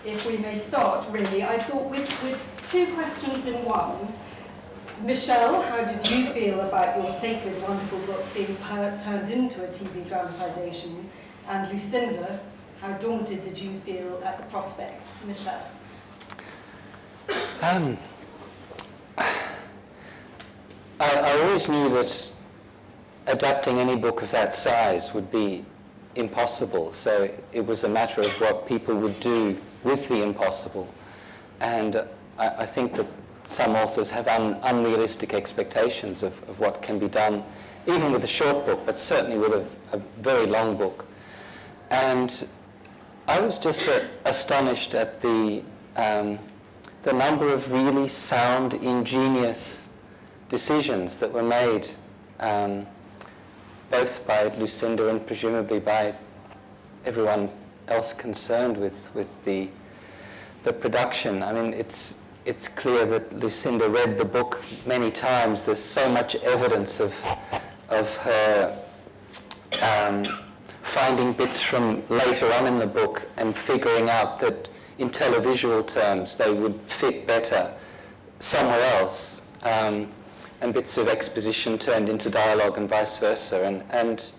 if we may start, really. I thought with two questions in one. Michel, how did you feel about your sacred, wonderful book being turned into a TV dramatisation? And Lucinda, how daunted did you feel at the prospect? Michel? I always knew that adapting any book of that size would be impossible, so it was a matter of what people would do with the impossible. And I think that some authors have unrealistic expectations of what can be done, even with a short book, but certainly with a very long book. And I was just astonished at the number of really sound, ingenious decisions that were made, both by Lucinda and presumably by everyone else concerned with the production. I mean, it's clear that Lucinda read the book many times. There's so much evidence of her finding bits from later on in the book and figuring out that in televisual terms they would fit better somewhere else, and bits of exposition turned into dialogue and vice versa. And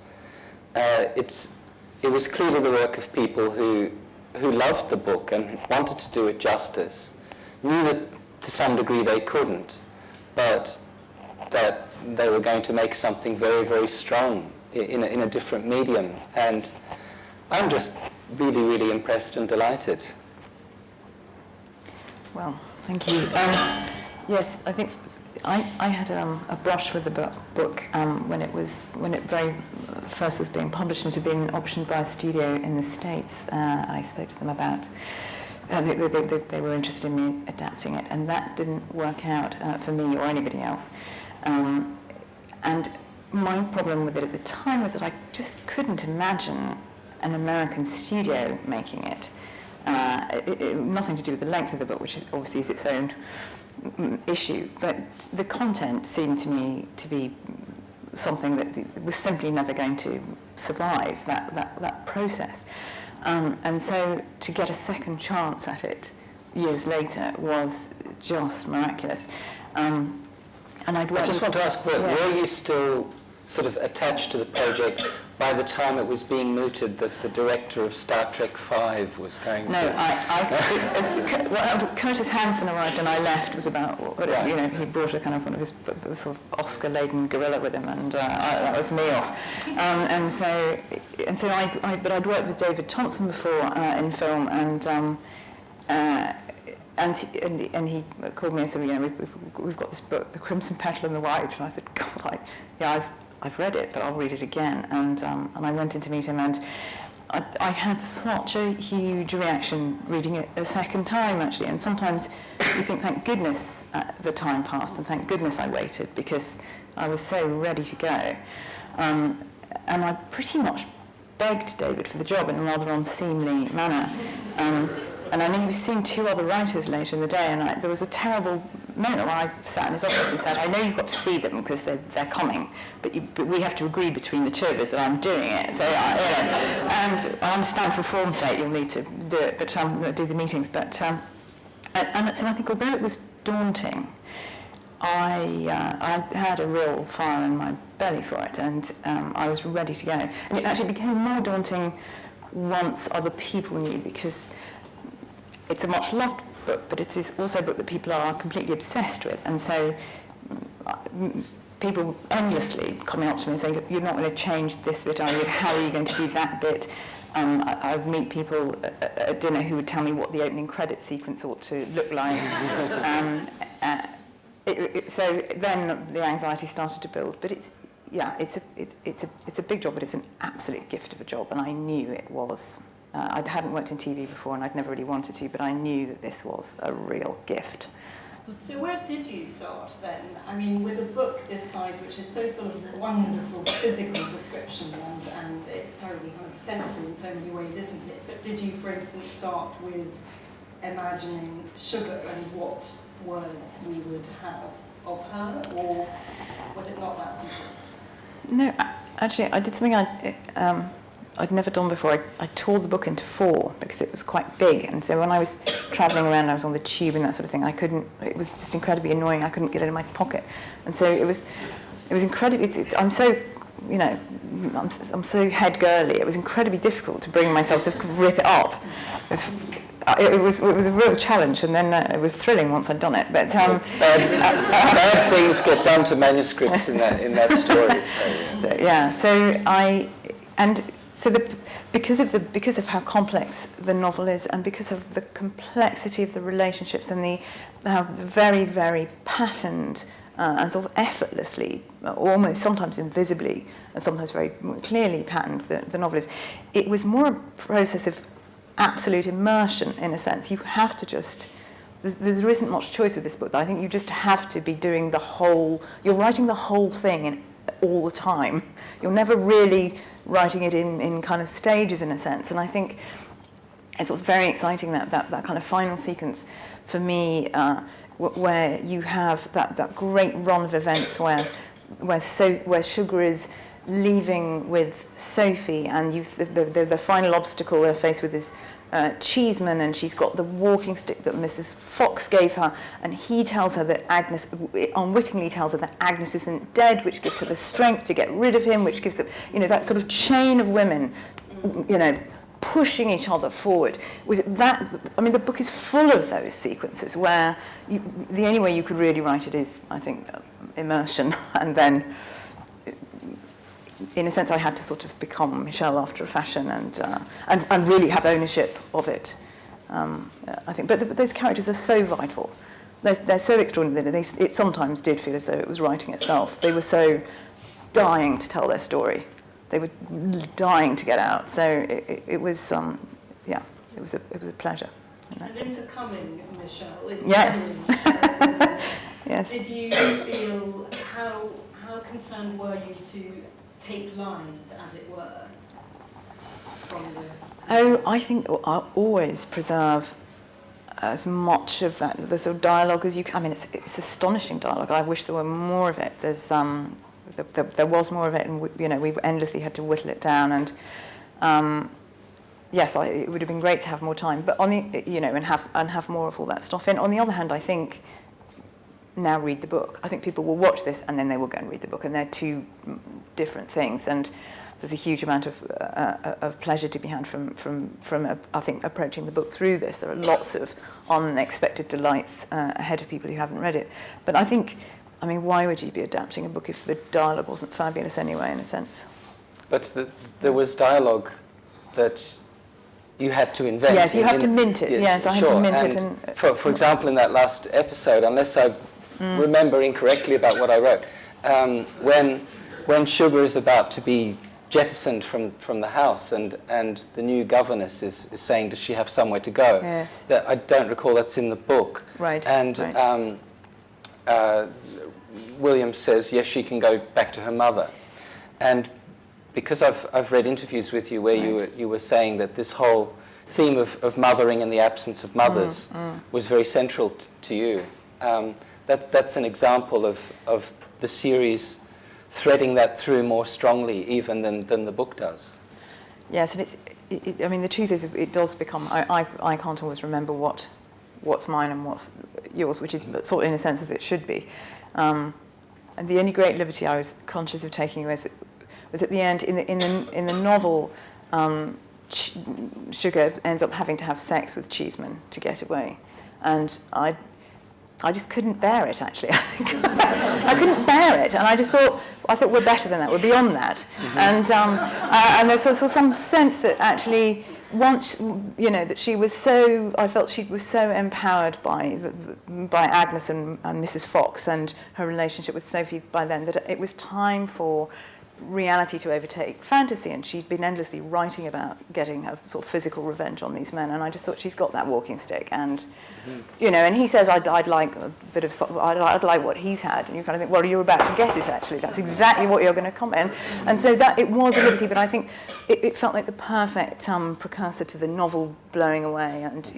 it was clearly the work of people who loved the book and wanted to do it justice, knew that to some degree they couldn't, but that they were going to make something very, very strong in a different medium. And I'm just really, really impressed and delighted. Well, thank you. Yes, I think I had a brush with the book when it very first was being published, and it had been optioned by a studio in the States. I spoke to them about they were interested in me adapting it, and that didn't work out for me or anybody else. And my problem with it at the time was that I just couldn't imagine an American studio making it. Nothing to do with the length of the book, which obviously is its own issue, but the content seemed to me to be something that was simply never going to survive that process. And so to get a second chance at it years later was just miraculous. And I just want to ask, were you still sort of attached to the project by the time it was being mooted that the director of Star Trek V was going to... No, Curtis Hanson arrived and I left was about, right. You know, he brought a kind of one of his sort of Oscar-laden gorilla with him, and that was me off. But I'd worked with David Thompson before in film, and he called me and said, you know, we've got this book, The Crimson Petal and the White, and I said, God, I've read it, but I'll read it again. And I went in to meet him, and I had such a huge reaction reading it a second time, actually. And sometimes you think, thank goodness the time passed, and thank goodness I waited, because I was so ready to go. And I pretty much begged David for the job in a rather unseemly manner. And I knew he was seeing two other writers later in the day, and there was a terrible moment where I sat in his office and said, I know you've got to see them because they're coming, but we have to agree between the two of us that I'm doing it. So, and I understand for form's sake you'll need to do it, but do the meetings. But and so I think although it was daunting, I had a real fire in my belly for it, and I was ready to go. And it actually became more daunting once other people knew, because it's a much loved book, but it is also a book that people are completely obsessed with. And so people endlessly coming up to me and saying, you're not going to change this bit, are you? How are you going to do that bit? I would meet people at dinner who would tell me what the opening credit sequence ought to look like. So then the anxiety started to build. But it's a big job, but it's an absolute gift of a job, and I knew it was. I hadn't worked in TV before, and I'd never really wanted to, but I knew that this was a real gift. So where did you start then? I mean, with a book this size, which is so full of wonderful physical descriptions, and it's terribly kind of sensory in so many ways, isn't it? But did you, for instance, start with imagining Sugar and what words we would have of her, or was it not that simple? No, actually, I did something I'd never done before. I tore the book into 4 because it was quite big, and so when I was travelling around, I was on the tube and that sort of thing. It was just incredibly annoying. I couldn't get it in my pocket, and so it was incredibly. I'm so, I'm so head girly. It was incredibly difficult to bring myself to rip it up. It was a real challenge, and then it was thrilling once I'd done it. But bad things get done to manuscripts in that story. Because of how complex the novel is, and because of the complexity of the relationships and how very, very patterned and sort of effortlessly, almost sometimes invisibly, and sometimes very clearly patterned the novel is, it was more a process of absolute immersion, in a sense. You have to just, there isn't much choice with this book. I think you just have to be doing you're writing the whole thing all the time. You're never really writing it in kind of stages, in a sense. And I think it's what's very exciting, that kind of final sequence for me, where you have that great run of events where Sugar is leaving with Sophie, and the final obstacle they're faced with is Cheeseman, and she's got the walking stick that Mrs. Fox gave her, and he tells her that unwittingly tells her that Agnes isn't dead, which gives her the strength to get rid of him, which gives them, that sort of chain of women, pushing each other forward. The book is full of those sequences where the only way you could really write it is, I think, immersion, and then in a sense, I had to sort of become Michel after a fashion, and really have ownership of it. I think, but those characters are so vital. They're so extraordinary. It sometimes did feel as though it was writing itself. They were so dying to tell their story. They were dying to get out. So it was, it was a pleasure. And into coming, Michel. Yes. Yes. Did you feel how concerned were you to take lines, as it were, from the... Oh, I think I always preserve as much of the sort of dialogue as you can. I mean, it's astonishing dialogue. I wish there were more of it. There was more of it, and we endlessly had to whittle it down. And yes, it would have been great to have more time, but and have more of all that stuff in. On the other hand, I think, now read the book. I think people will watch this and then they will go and read the book, and they're two different things. And there's a huge amount of pleasure to be had from I think, approaching the book through this. There are lots of unexpected delights ahead of people who haven't read it. But I think, why would you be adapting a book if the dialogue wasn't fabulous anyway, in a sense? But there was dialogue that you had to invent. Yes, you have to mint it. Yes, I had to mint it. And for example, in that last episode, unless I remember incorrectly about what I wrote, when Sugar is about to be jettisoned from the house, and the new governess is saying, does she have somewhere to go? Yes. That I don't recall that's in the book. Right. And right. William says, yes, she can go back to her mother. And because I've read interviews with you where you were saying that this whole theme of mothering and the absence of mothers was very central to you. That's an example of the series threading that through more strongly even than the book does. Yes, and the truth is it does become, I can't always remember what's mine and what's yours, which is sort of in a sense as it should be. And the only great liberty I was conscious of taking was at the end, in the novel, Sugar ends up having to have sex with Cheeseman to get away. And I just couldn't bear it, actually. I couldn't bear it, and I thought we're better than that, we're beyond that. Mm-hmm. And there's also some sense that actually once, that she was so, I felt she was so empowered by Agnes and Mrs. Fox and her relationship with Sophie by then, that it was time for reality to overtake fantasy, and she'd been endlessly writing about getting her sort of physical revenge on these men, and I just thought she's got that walking stick, and and he says I'd like a bit of I'd like what he's had, and you kind of think, well, you're about to get it, actually, that's exactly what you're going to comment. And so that it was a liberty, but I think it felt like the perfect precursor to the novel blowing away, and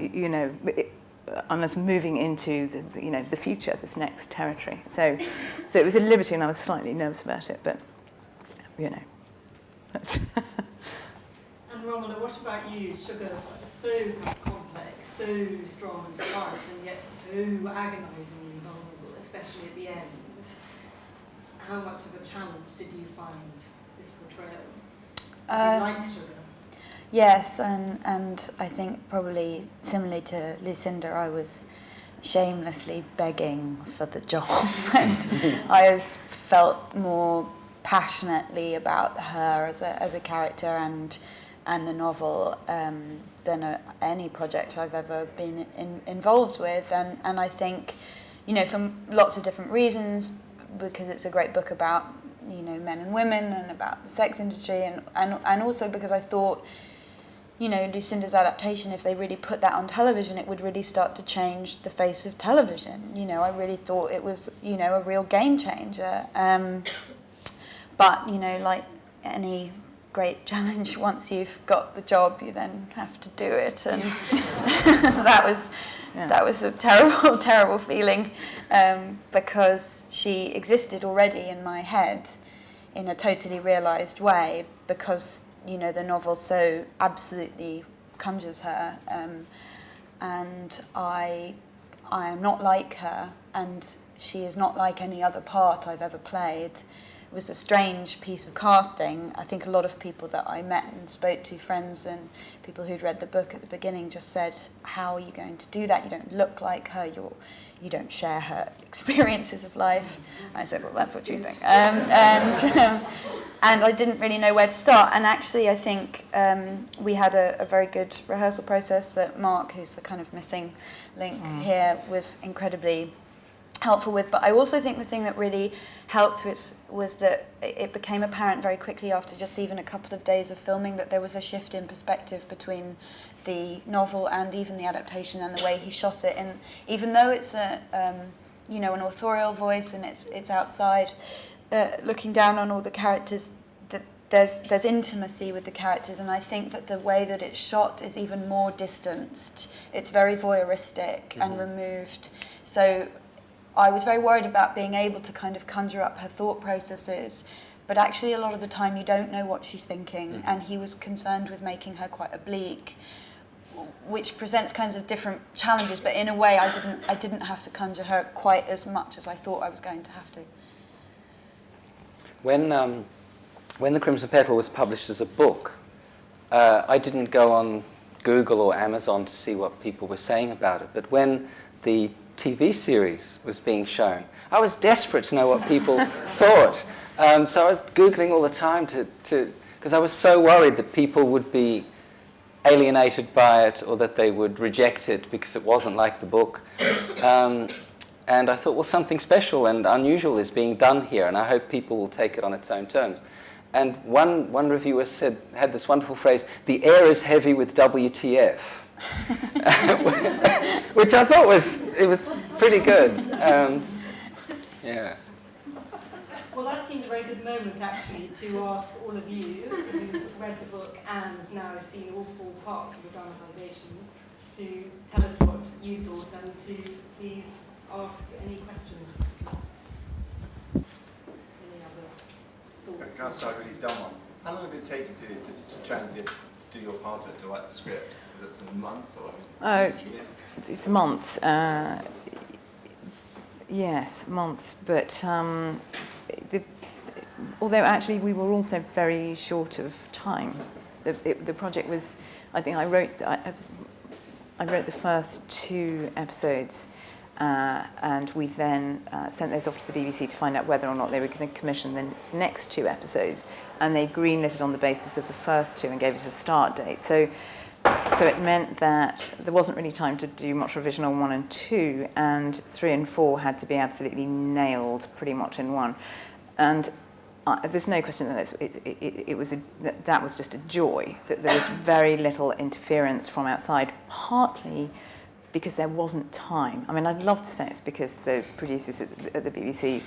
and us moving into the future, this next territory. So it was a liberty, and I was slightly nervous about it, but Romola, what about you? Sugar, so complex, so strong and bright, and yet so agonisingly vulnerable, especially at the end. How much of a challenge did you find this portrayal? Did you like Sugar? Yes, and I think probably similarly to Lucinda, I was shamelessly begging for the job, and I always felt more passionately about her as a character and the novel than any project I've ever been involved with, and I think, you know, for lots of different reasons, because it's a great book about, you know, men and women and about the sex industry, and also because I thought, you know, Lucinda's adaptation, if they really put that on television, it would really start to change the face of television. You know, I really thought it was, you know, a real game changer. But, you know, like any great challenge, once you've got the job, you then have to do it. And that was a terrible, terrible feeling, because she existed already in my head in a totally realised way, because, you know, the novel so absolutely conjures her, and I am not like her, and she is not like any other part I've ever played. It was a strange piece of casting. I think a lot of people that I met and spoke to, friends and people who'd read the book at the beginning, just said, how are you going to do that? You don't look like her, you don't share her experiences of life. I said, well, that's what you think. And I didn't really know where to start. And actually, I think we had a very good rehearsal process that Mark, who's the kind of missing link here, was incredibly helpful with. But I also think the thing that really helped was that it became apparent very quickly after just even a couple of days of filming that there was a shift in perspective between the novel and even the adaptation and the way he shot it. And even though it's you know, an authorial voice and it's outside looking down on all the characters, that there's intimacy with the characters, and I think that the way that it's shot is even more distanced. It's very voyeuristic and removed. So I was very worried about being able to kind of conjure up her thought processes, but actually a lot of the time you don't know what she's thinking, and he was concerned with making her quite oblique, which presents kinds of different challenges, but in a way I didn't have to conjure her quite as much as I thought I was going to have to. When The Crimson Petal was published as a book, I didn't go on Google or Amazon to see what people were saying about it, but when the TV series was being shown, I was desperate to know what people thought. So I was Googling all the time because I was so worried that people would be alienated by it or that they would reject it because it wasn't like the book. And I thought, well, something special and unusual is being done here, and I hope people will take it on its own terms. And one reviewer had this wonderful phrase, "The air is heavy with WTF." Which I thought was pretty good. Yeah. Well, that seems a very good moment, actually, to ask all of you who've read the book and now seen all 4 parts of the dramatisation to tell us what you thought and to please ask any questions. Any other thoughts? Can I start with a dumb one? How long did it take you to try and to do your part of it, to write the script? Is it some months or years? It's months. Yes, months. But although actually we were also very short of time. The project was, I think I wrote the first 2 episodes, and we then sent those off to the BBC to find out whether or not they were going to commission the next 2 episodes, and they greenlit it on the basis of the first 2 and gave us a start date. So it meant that there wasn't really time to do much revision on 1 and 2, and 3 and 4 had to be absolutely nailed pretty much in one. And there's no question that that was just a joy, that there was very little interference from outside, partly because there wasn't time. I mean, I'd love to say it's because the producers at the BBC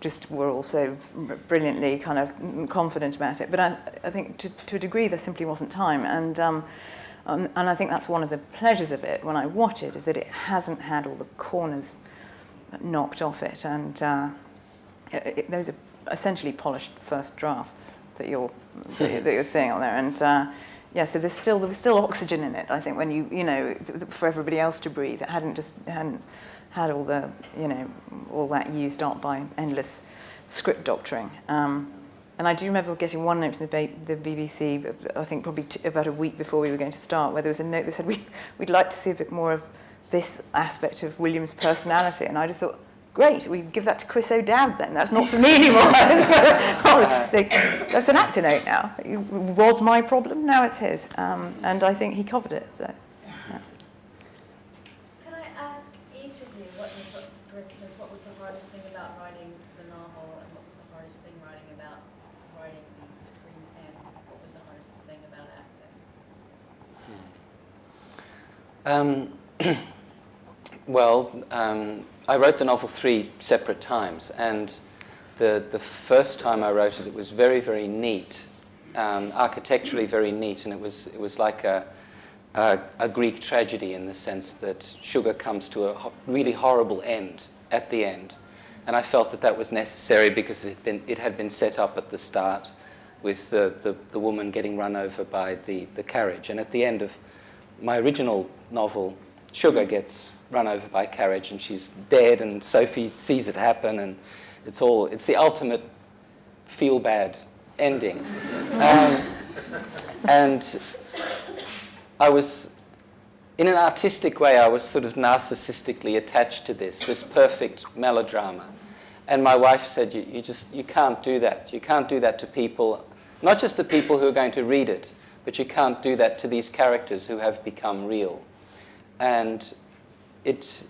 just were also brilliantly kind of confident about it. But I think to a degree there simply wasn't time. And I think that's one of the pleasures of it when I watch it, is that it hasn't had all the corners knocked off it. And those are essentially polished first drafts that you're seeing on there. And so there was still oxygen in it, I think, when you know, for everybody else to breathe. It hadn't had all the, all that used up by endless script doctoring. And I do remember getting one note from the BBC, I think probably about a week before we were going to start, where there was a note that said, we'd like to see a bit more of this aspect of William's personality. And I just thought, great, we give that to Chris O'Dowd then. That's not for me anymore. That's an actor note now. It was my problem, now it's his. And I think he covered it. So. Yeah. Can I ask each of you, for instance, what was the hardest thing about writing the novel, and what was the hardest thing writing the screenplay, and what was the hardest thing about acting? I wrote the novel 3 separate times, and the first time I wrote it, it was very, very neat, architecturally very neat, and it was like a Greek tragedy in the sense that sugar comes to a really horrible end at the end, and I felt that was necessary because it had been set up at the start with the woman getting run over by the carriage, and at the end of my original novel, Sugar gets run over by a carriage and she's dead, and Sophie sees it happen, and it's the ultimate feel-bad ending. And I was, in an artistic way, I was sort of narcissistically attached to this perfect melodrama. And my wife said, you can't do that. You can't do that to people, not just the people who are going to read it, but you can't do that to these characters who have become real. And it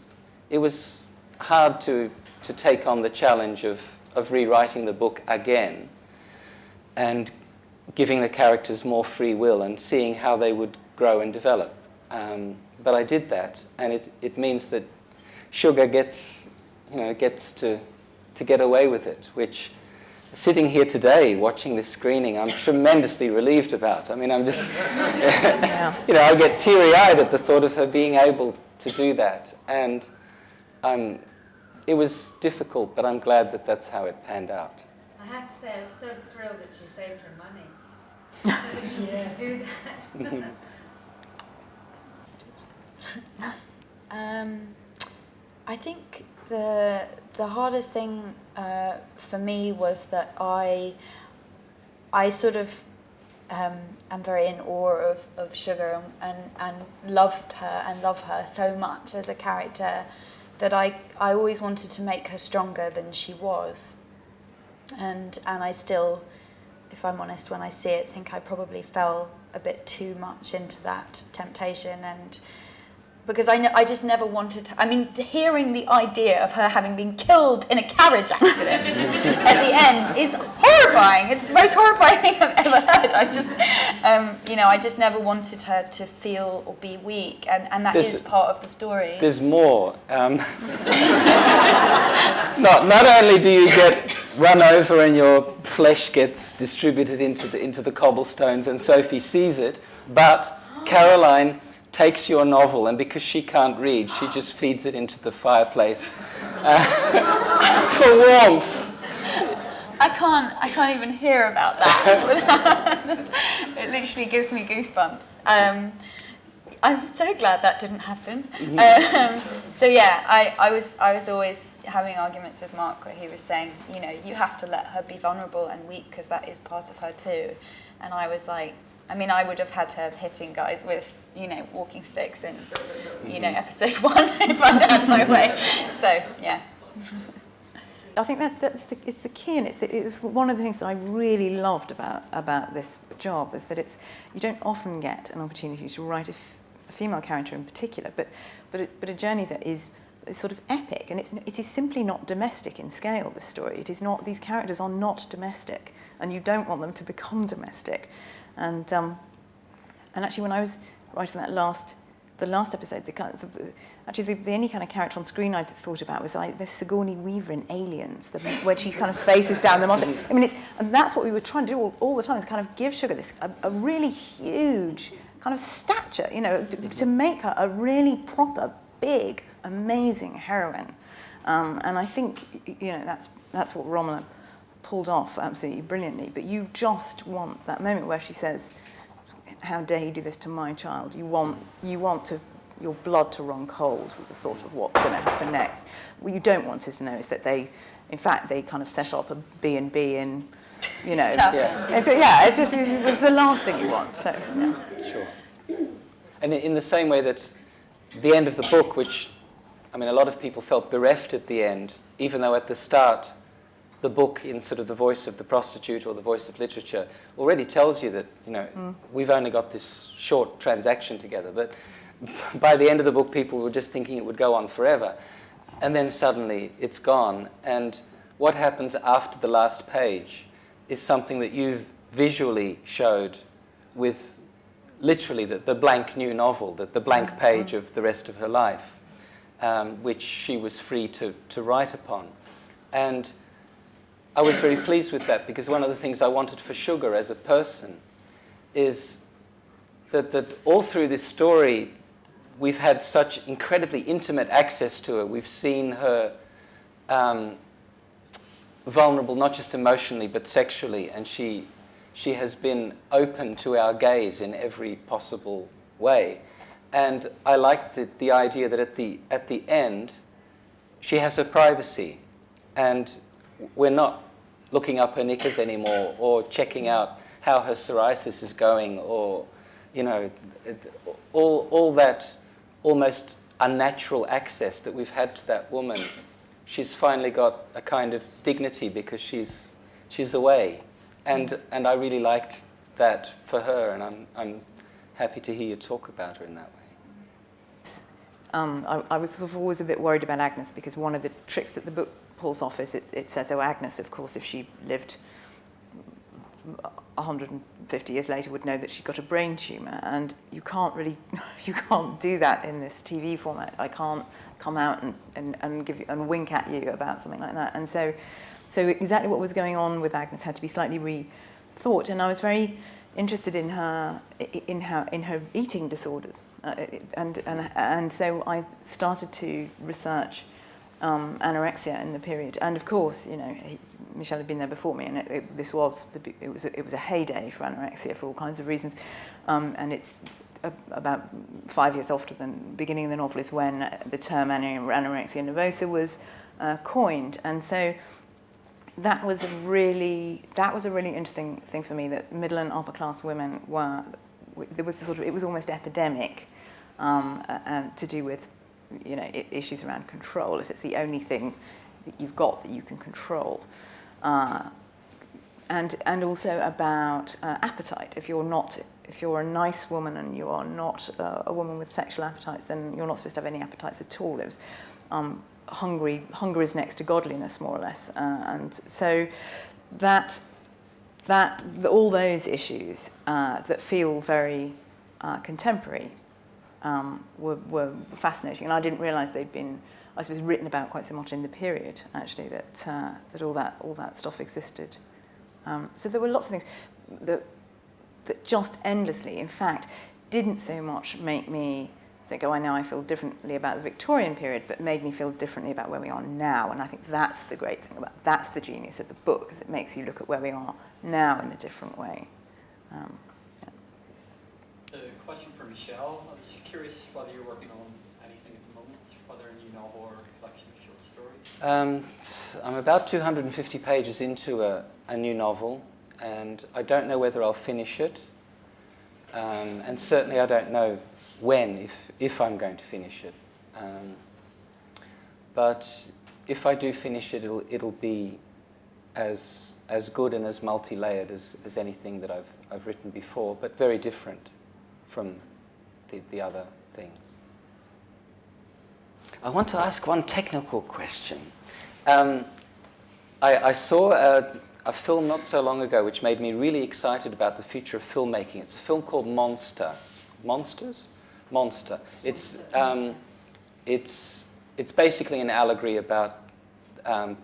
was hard to take on the challenge of rewriting the book again and giving the characters more free will and seeing how they would grow and develop. But I did that, and it means that Sugar gets to get away with it, which, sitting here today watching this screening, I'm tremendously relieved about. I mean, I'm just, I get teary-eyed at the thought of her being able to do that. And it was difficult, but I'm glad that that's how it panned out. I have to say, I was so thrilled that she saved her money. So that she could do that. I think the hardest thing for me was that I sort of am very in awe of Sugar and loved her and love her so much as a character that I always wanted to make her stronger than she was. And I still, if I'm honest, when I see it, think I probably fell a bit too much into that temptation, and because I just never wanted to. I mean, hearing the idea of her having been killed in a carriage accident at the end is horrifying. It's the most horrifying thing I've ever heard. I just never wanted her to feel or be weak, and that is part of the story. There's more. Not only do you get run over and your flesh gets distributed into the cobblestones, and Sophie sees it, but Caroline takes your novel, and because she can't read, she just feeds it into the fireplace for warmth. I can't even hear about that. It literally gives me goosebumps. I'm so glad that didn't happen. I was always having arguments with Mark where he was saying, you have to let her be vulnerable and weak because that is part of her too. And I was like, I would have had her hitting guys with, walking sticks in, episode 1 if I'd had my way. So, yeah. I think it's the key, and it was one of the things that I really loved about this job is that you don't often get an opportunity to write a female character in particular, but a journey that is sort of epic, and it is simply not domestic in scale. This story, it is not. These characters are not domestic, and you don't want them to become domestic. And actually, when I was writing the last episode, the only kind of character on screen I thought about was like this Sigourney Weaver in Aliens, where she kind of faces down the monster. And that's what we were trying to do all the time, is kind of give Sugar this a really huge kind of stature, to make her a really proper, big, amazing heroine. And I think that's what Romola pulled off absolutely brilliantly. But you just want that moment where she says, how dare he do this to my child? You want your blood to run cold with the thought of what's going to happen next. What you don't want to know is that they kind of set up a B&B in, you know. It's the last thing you want. So yeah. Sure. And in the same way that the end of the book, which, I mean, a lot of people felt bereft at the end, even though at the start the book, in sort of the voice of the prostitute or the voice of literature, already tells you that, you know, we've only got this short transaction together. But by the end of the book, people were just thinking it would go on forever. And then suddenly it's gone. And what happens after the last page is something that you've visually showed with literally the blank new novel, the blank page of the rest of her life, which she was free to write upon. And I was very pleased with that, because one of the things I wanted for Sugar as a person is that all through this story, we've had such incredibly intimate access to her. We've seen her vulnerable, not just emotionally, but sexually, and she has been open to our gaze in every possible way. And I like the idea that at the end, she has her privacy, and we're not looking up her knickers anymore, or checking out how her psoriasis is going, or, you know, all that almost unnatural access that we've had to that woman. She's finally got a kind of dignity because she's away, and I really liked that for her, and I'm happy to hear you talk about her in that way. I was sort of always a bit worried about Agnes, because one of the tricks that the book pulls off is it says, oh, Agnes, of course, if she lived 150 years later, would know that she got a brain tumour, and you can't do that in this TV format. I can't come out and give you and wink at you about something like that. And so exactly what was going on with Agnes had to be slightly rethought, and I was very interested in her eating disorders, and so I started to research anorexia in the period. And of course, you know, Michel had been there before me, and it was a heyday for anorexia for all kinds of reasons, and it's about 5 years after the beginning of the novel is when the term anorexia nervosa was coined. And so that was a really interesting thing for me, that middle and upper class women it was almost epidemic, to do with, you know, issues around control. If it's the only thing that you've got that you can control, and also about appetite. If you're a nice woman and you are not a woman with sexual appetites, then you're not supposed to have any appetites at all. It was hunger is next to godliness, more or less, and so that all those issues that feel very contemporary were fascinating, and I didn't realise they'd been, I suppose, written about quite so much in the period, actually, that all that stuff existed. So there were lots of things that just endlessly, in fact, didn't so much make me think, oh, I feel differently about the Victorian period, but made me feel differently about where we are now. And I think that's the great thing that's the genius of the book, is it makes you look at where we are now in a different way. The question for Michel, I was curious whether you're working on anything at the moment, whether a new novel or a collection of short stories. I'm about 250 pages into a new novel, and I don't know whether I'll finish it, and certainly I don't know when, if I'm going to finish it. But if I do finish it, it'll be as good and as multi-layered as anything that I've written before, but very different from the other things. I want to ask one technical question. I saw a film not so long ago which made me really excited about the future of filmmaking. It's a film called Monster. Monsters? Monster. It's basically an allegory about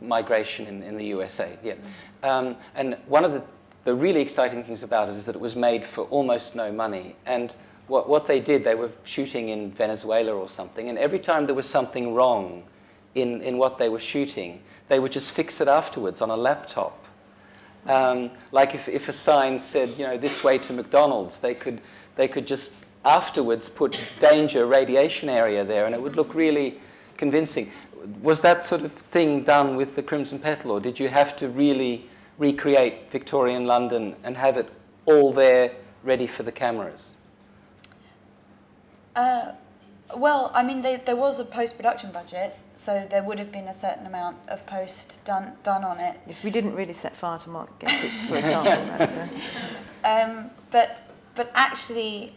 migration in the USA. Yeah. And one of the really exciting things about it is that it was made for almost no money. And what they did, they were shooting in Venezuela or something, and every time there was something wrong in what they were shooting, they would just fix it afterwards on a laptop. Like if a sign said, you know, this way to McDonald's, they could they could just afterwards put danger radiation area there and it would look really convincing. Was that sort of thing done with the Crimson Petal, or did you have to really recreate Victorian London and have it all there ready for the cameras? Well, I mean, there was a post-production budget, so there would have been a certain amount of post done on it. If we didn't really set fire to Margate's, for example. But actually,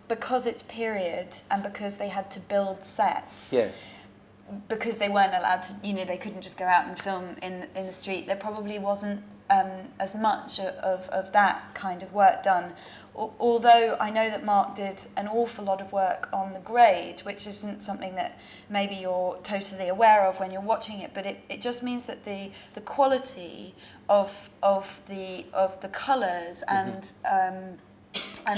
because it's period and because they had to build sets, Yes. because they weren't allowed to, they couldn't just go out and film in the street, there probably wasn't as much of that kind of work done. Although I know that Mark did an awful lot of work on the grade, which isn't something that maybe you're totally aware of when you're watching it, but it just means that the quality of the colours and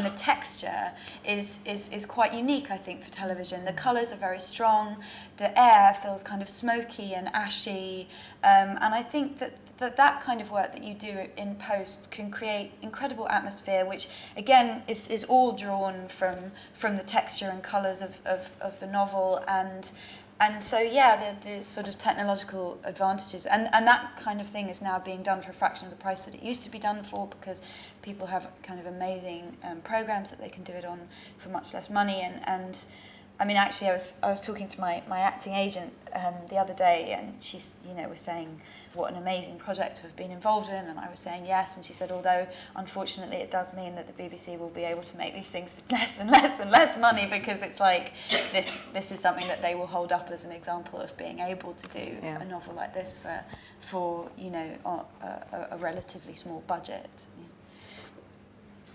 the texture is quite unique, I think, for television. The colours are very strong, the air feels kind of smoky and ashy, and I think that kind of work that you do in post can create incredible atmosphere, which again is all drawn from the texture and colours of the novel, and so the sort of technological advantages and that kind of thing is now being done for a fraction of the price that it used to be done for, because people have kind of amazing programs that they can do it on for much less money. And I mean, actually, I was talking to my acting agent the other day, and she's was saying what an amazing project to have been involved in, and I was saying yes, and she said, although unfortunately it does mean that the BBC will be able to make these things for less and less and less money, because it's like this is something that they will hold up as an example of being able to do a novel like this for a relatively small budget.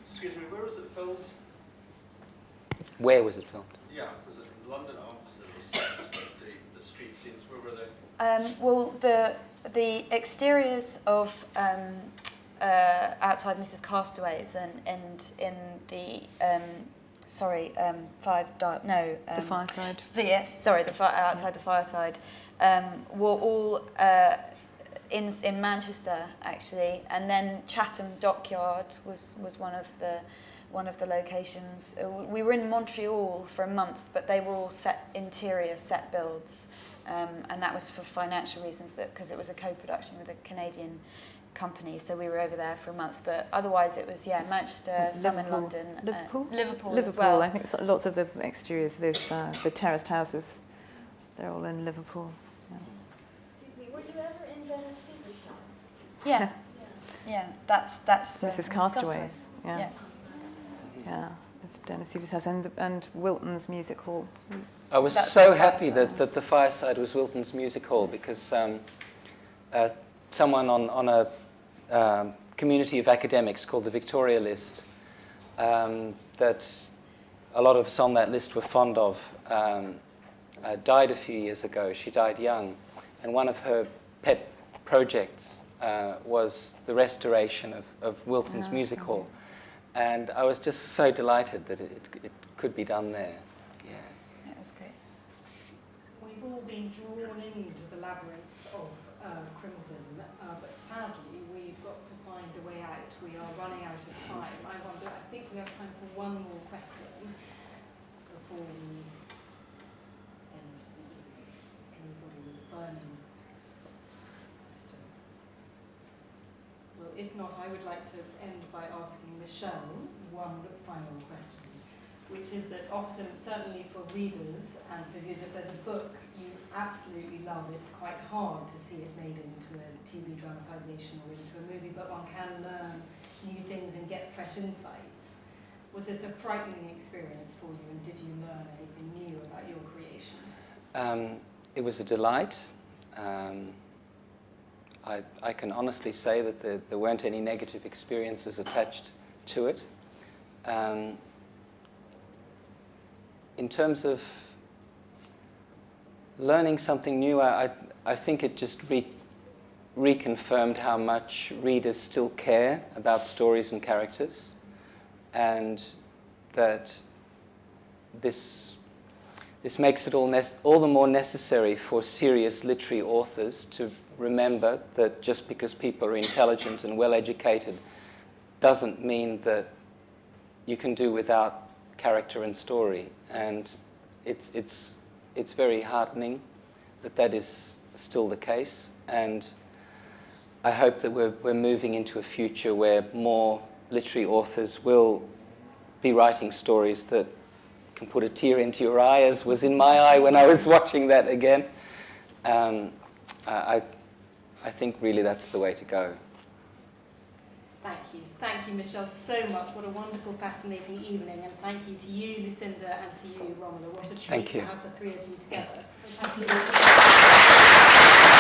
Excuse me, where was it filmed? Where was it filmed? Yeah, was it in London? Obviously there was sets, but the street scenes, where were they? Well, the exteriors of outside Mrs. Castaway's and in the The Fireside. Yes, sorry, outside the Fireside were all in Manchester actually, and then Chatham Dockyard was one of the locations. We were in Montreal for a month, but they were all interior set builds, and that was for financial reasons, because it was a co-production with a Canadian company, so we were over there for a month. But otherwise it was Manchester, some in London, Liverpool as well. I think lots of the exteriors, those the terraced houses, they're all in Liverpool. Excuse me, were you ever in Dennis Seaver's house? Yeah, that's Mrs. Castaway's. Yeah, it's Dennis Seaver's house and Wiltons Music Hall. I was That's so the happy Fireside. that the Fireside was Wilton's Music Hall, because someone on a community of academics called the Victoria List, that a lot of us on that list were fond of, died a few years ago. She died young, and one of her pet projects was the restoration of Wilton's Music Hall. And I was just so delighted that it could be done there. Yeah. It was great. We've all been drawn into the labyrinth of Crimson, but sadly we've got to find a way out. We are running out of time. I think we have time for one more question before we end. Anybody with a burning question? Well, if not, I would like to end by asking Michel one final question, which is that often, certainly for readers and for viewers, if there's a book you absolutely love, it's quite hard to see it made into a TV dramatization or into a movie, but one can learn new things and get fresh insights. Was this a frightening experience for you, and did you learn anything new about your creation? It was a delight. I can honestly say that there weren't any negative experiences attached to it. In terms of learning something new, I think it just reconfirmed how much readers still care about stories and characters, and that this makes it all the more necessary for serious literary authors to remember that just because people are intelligent and well-educated doesn't mean that you can do without character and story, and it's very heartening that that is still the case, and I hope that we're moving into a future where more literary authors will be writing stories that can put a tear into your eye, as was in my eye when I was watching that again. I think really that's the way to go. Thank you, Michel, so much. What a wonderful, fascinating evening, and thank you to you, Lucinda, and to you, Romola. What a treat to have the three of you together. Thank you.